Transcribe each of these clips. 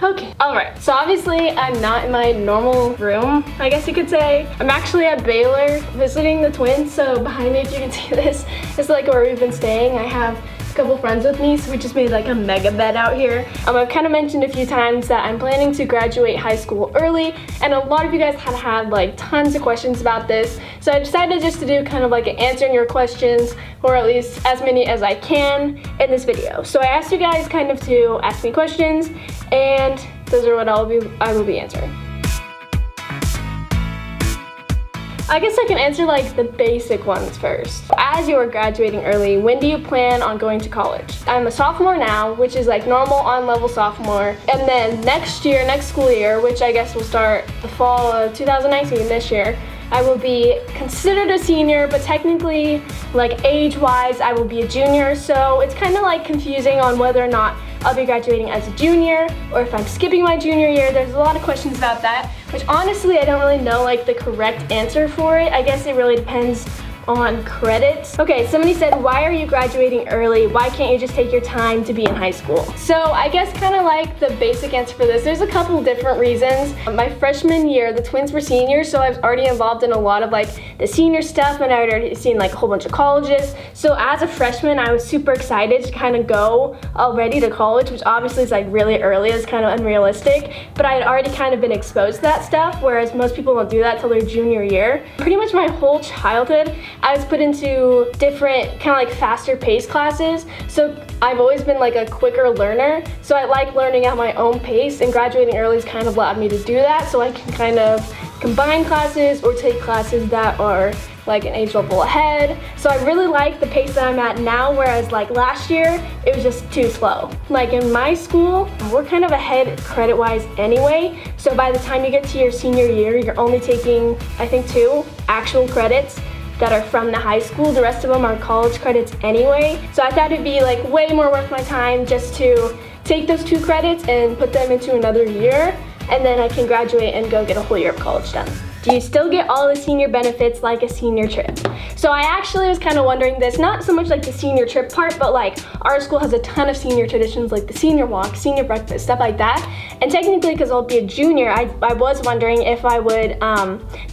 Okay, alright, so obviously I'm not in my normal room, I guess you could say. I'm actually at Baylor visiting the twins, so behind me, if you can see this, is like where we've been staying. I have a couple friends with me, so we just made like a mega bed out here. I've kind of mentioned a few times that I'm planning to graduate high school early, and a lot of you guys had like tons of questions about this, so I decided just to do kind of like an answering your questions, or at least as many as I can in this video. So I asked you guys kind of to ask me questions, and those are what I will be answering. I guess I can answer like the basic ones first. As you are graduating early, when do you plan on going to college? I'm a sophomore now, which is like normal on-level sophomore. And then next school year, which I guess will start the fall of 2019, this year, I will be considered a senior, but technically, like age-wise, I will be a junior. So it's kind of like confusing on whether or not I'll be graduating as a junior or if I'm skipping my junior year. There's a lot of questions about that, which honestly, I don't really know like the correct answer for it. I guess it really depends on credits. Okay, somebody said, why are you graduating early? Why can't you just take your time to be in high school? So I guess kind of like the basic answer for this, there's a couple different reasons. My freshman year, the twins were seniors, so I was already involved in a lot of like the senior stuff, and I had already seen like a whole bunch of colleges. So as a freshman, I was super excited to kind of go already to college, which obviously is like really early, it's kind of unrealistic, but I had already kind of been exposed to that stuff, whereas most people don't do that till their junior year. Pretty much my whole childhood, I was put into different kind of like faster paced classes, so I've always been like a quicker learner, so I like learning at my own pace, and graduating early has kind of allowed me to do that, so I can kind of combine classes or take classes that are like an age level ahead. So I really like the pace that I'm at now, whereas like last year, it was just too slow. Like in my school, we're kind of ahead credit-wise anyway, so by the time you get to your senior year, you're only taking, I think, 2 actual credits that are from the high school. The rest of them are college credits anyway. So I thought it'd be like way more worth my time just to take those 2 credits and put them into another year, and then I can graduate and go get a whole year of college done. Do you still get all the senior benefits like a senior trip? So I actually was kind of wondering this, not so much like the senior trip part, but like our school has a ton of senior traditions like the senior walk, senior breakfast, stuff like that. And technically, because I'll be a junior, I was wondering if I would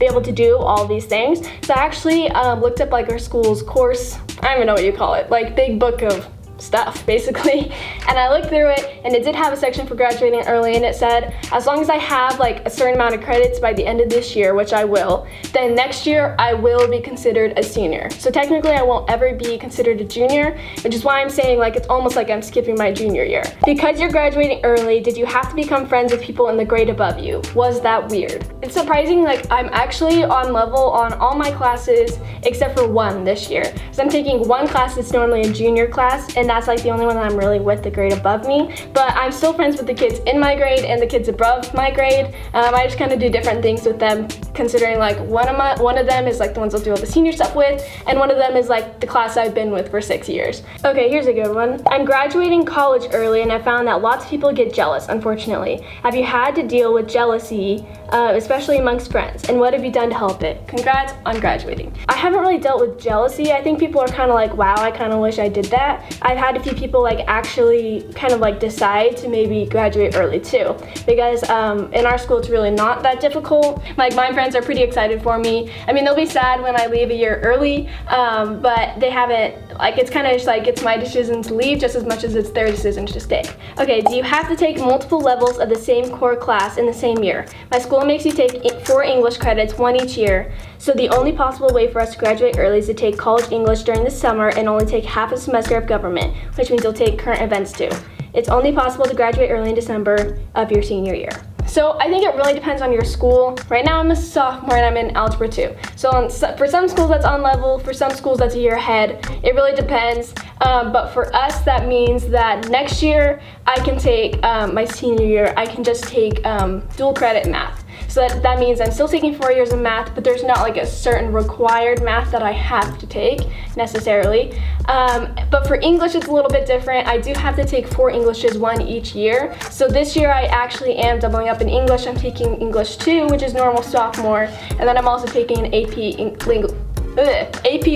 be able to do all these things. So I actually looked up like our school's course, I don't even know what you call it, like big book of stuff basically, and I looked through it, and it did have a section for graduating early, and it said as long as I have like a certain amount of credits by the end of this year, which I will, then next year I will be considered a senior. So technically I won't ever be considered a junior, which is why I'm saying like it's almost like I'm skipping my junior year. Because you're graduating early, did you have to become friends with people in the grade above you? Was that weird? It's surprising, like I'm actually on level on all my classes except for one this year. So I'm taking one class that's normally a junior class, and that's like the only one that I'm really with the grade above me. But I'm still friends with the kids in my grade and the kids above my grade. I just kind of do different things with them, considering like one of them is like the ones I'll do all the senior stuff with, and one of them is like the class I've been with for 6 years. Okay, here's a good one. I'm graduating college early, and I found that lots of people get jealous, unfortunately. Have you had to deal with jealousy, especially amongst friends, and what have you done to help it? Congrats on graduating. I haven't really dealt with jealousy. I think people are kind of like, wow, I kind of wish I did that. I've had a few people like actually kind of like decide to maybe graduate early too, because in our school it's really not that difficult. Like my friends are pretty excited for me. I mean, they'll be sad when I leave a year early, but they haven't, like it's kind of just like it's my decision to leave just as much as it's their decision to stay. Okay, do you have to take multiple levels of the same core class in the same year? My school makes you take 4 English credits, 1 each year. So the only possible way for us to graduate early is to take college English during the summer and only take half a semester of government, which means you'll take current events too. It's only possible to graduate early in December of your senior year. So I think it really depends on your school. Right now I'm a sophomore and I'm in Algebra 2. So for some schools that's on level, for some schools that's a year ahead. It really depends. But for us, that means that next year I can take, my senior year, I can just take dual credit math. So that means I'm still taking 4 years of math, but there's not like a certain required math that I have to take necessarily. But for English, it's a little bit different. I do have to take 4 Englishes, 1 each year. So this year I actually am doubling up in English. I'm taking English 2, which is normal sophomore, and then I'm also taking an AP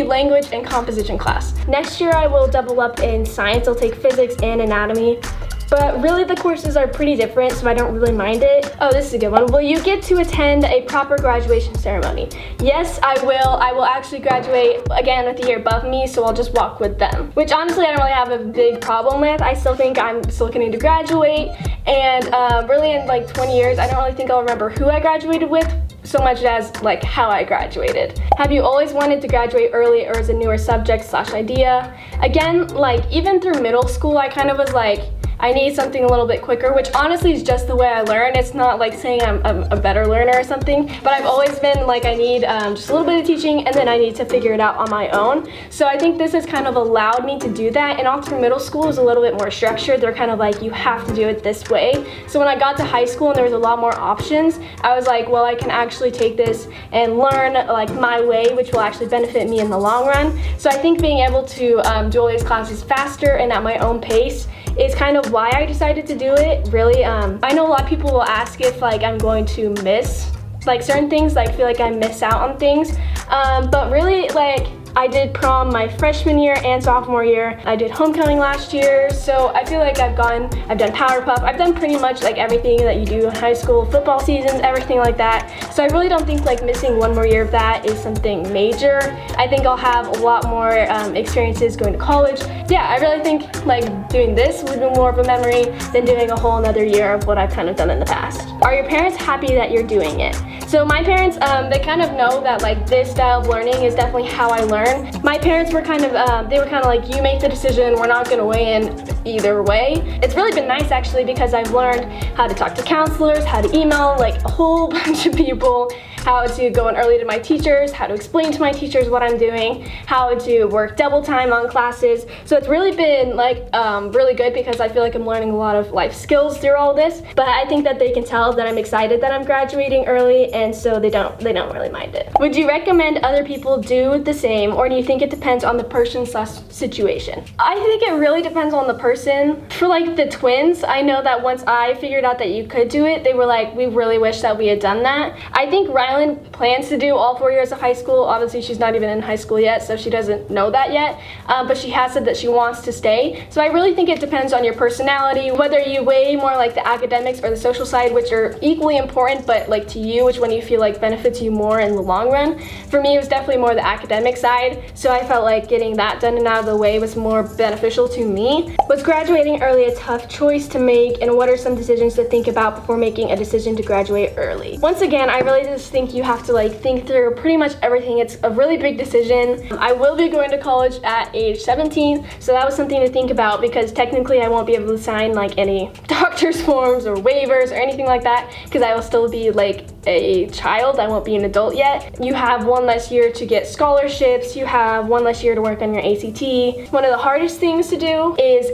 Language and Composition class. Next year I will double up in science. I'll take physics and anatomy. but really the courses are pretty different, so I don't really mind it. Oh, this is a good one. Will you get to attend a proper graduation ceremony? Yes, I will. I will actually graduate again with the year above me, so I'll just walk with them, which honestly I don't really have a big problem with. I still think I'm still looking to graduate, and really in like 20 years, I don't really think I'll remember who I graduated with so much as like how I graduated. Have you always wanted to graduate early, or is a newer subject / idea? Again, like even through middle school, I kind of was like, I need something a little bit quicker, which honestly is just the way I learn. It's not like saying I'm a better learner or something, but I've always been like, I need just a little bit of teaching, and then I need to figure it out on my own. So I think this has kind of allowed me to do that, and all through middle school is a little bit more structured. They're kind of like, you have to do it this way. So when I got to high school and there was a lot more options, I was like, well, I can actually take this and learn like my way, which will actually benefit me in the long run. So I think being able to do all these classes faster and at my own pace is kind of why I decided to do it. Really, I know a lot of people will ask if like I'm going to miss like certain things, like feel like I miss out on things, but really like I did prom my freshman year and sophomore year. I did homecoming last year, so I feel like I've done Power Puff. I've done pretty much like everything that you do in high school, football seasons, everything like that. So I really don't think like missing one more year of that is something major. I think I'll have a lot more experiences going to college. Yeah, I really think like doing this would be more of a memory than doing a whole another year of what I've kind of done in the past. Are your parents happy that you're doing it? So my parents, they kind of know that like this style of learning is definitely how I learn. My parents were kind of, like, you make the decision, we're not gonna weigh in either way. It's really been nice actually, because I've learned how to talk to counselors, how to email like a whole bunch of people, how to go in early to my teachers, how to explain to my teachers what I'm doing, how to work double time on classes. So it's really been like really good, because I feel like I'm learning a lot of life skills through all this. But I think that they can tell that I'm excited that I'm graduating early, and so they don't really mind it. Would you recommend other people do the same, or do you think it depends on the person / situation? I think it really depends on the person. For like the twins, I know that once I figured out that you could do it, they were like, we really wish that we had done that. I think Rylan plans to do all 4 years of high school. Obviously she's not even in high school yet, so she doesn't know that yet, but she has said that she wants to stay. So I really think it depends on your personality, whether you weigh more like the academics or the social side, which are equally important, but like to you, which one you feel like benefits you more in the long run. For me, it was definitely more the academic side, so I felt like getting that done and out of the way was more beneficial to me. Was graduating early a tough choice to make, and what are some decisions to think about before making a decision to graduate early? Once again, I really just think you have to like think through pretty much everything. It's a really big decision. I will be going to college at age 17, so that was something to think about, because technically I won't be able to sign like any doctor's forms or waivers or anything like that, because I will still be like a child. I won't be an adult yet. You have one less year to get scholarships. You have one less year to work on your ACT. One of the hardest things to do is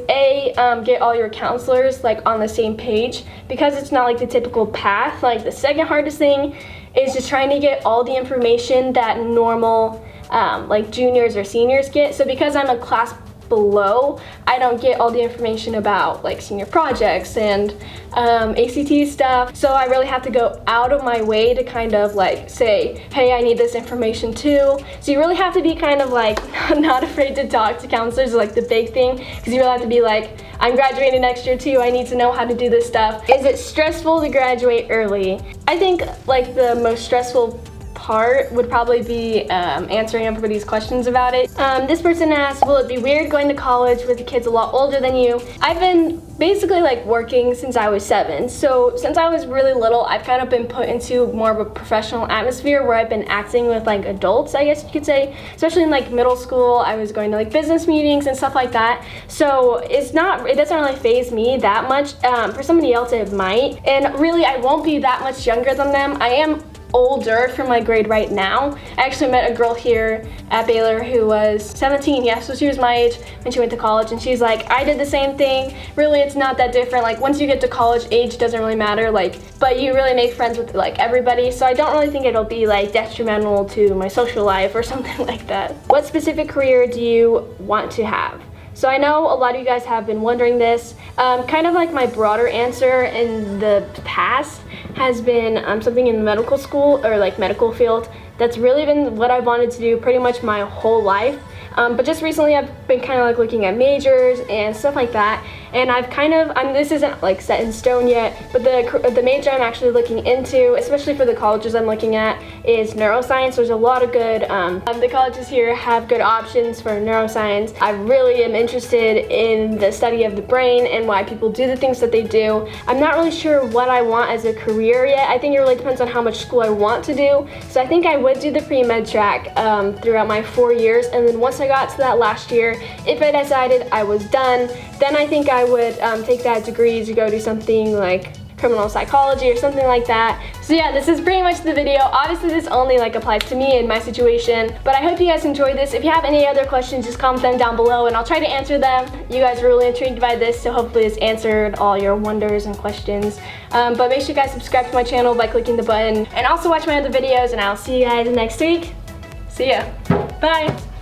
get all your counselors like on the same page, because it's not like the typical path. Like the second hardest thing is just trying to get all the information that normal like juniors or seniors get. So because I'm a class below, I don't get all the information about like senior projects and ACT stuff. So I really have to go out of my way to kind of like say, hey, I need this information too. So you really have to be kind of like not afraid to talk to counselors, is like the big thing, because you really have to be like, I'm graduating next year too, I need to know how to do this stuff. Is it stressful to graduate early? I think like the most stressful part would probably be answering everybody's questions about it. This person asked, will it be weird going to college with the kids a lot older than you? I've been basically like working since I was 7. So since I was really little, I've kind of been put into more of a professional atmosphere where I've been acting with like adults, I guess you could say. Especially in like middle school, I was going to like business meetings and stuff like that. So it doesn't really faze me that much. For somebody else it might. And really I won't be that much younger than them. I am older for my grade right now. I actually met a girl here at Baylor who was 17, yeah, so she was my age when she went to college, and she's like, I did the same thing. Really, it's not that different. Like once you get to college, age doesn't really matter, like, but you really make friends with like everybody, so I don't really think it'll be like detrimental to my social life or something like that. What specific career do you want to have? So I know a lot of you guys have been wondering this. Kind of like my broader answer in the past has been something in the medical school or like medical field. That's really been what I've wanted to do pretty much my whole life. But just recently I've been kind of like looking at majors and stuff like that. and I've this isn't like set in stone yet, but the major I'm actually looking into, especially for the colleges I'm looking at, is neuroscience. There's a lot of good, the colleges here have good options for neuroscience. I really am interested in the study of the brain and why people do the things that they do. I'm not really sure what I want as a career yet. I think it really depends on how much school I want to do. So I think I would do the pre-med track throughout my 4 years, and then once I got to that last year, if I decided I was done, then I think I would take that degree to go do something like criminal psychology or something like that. So yeah, this is pretty much the video. Obviously this only like applies to me and my situation, but I hope you guys enjoyed this. If you have any other questions, just comment them down below and I'll try to answer them. You guys were really intrigued by this, so hopefully it's answered all your wonders and questions. But make sure you guys subscribe to my channel by clicking the button, and also watch my other videos, and I'll see you guys next week. See ya. Bye.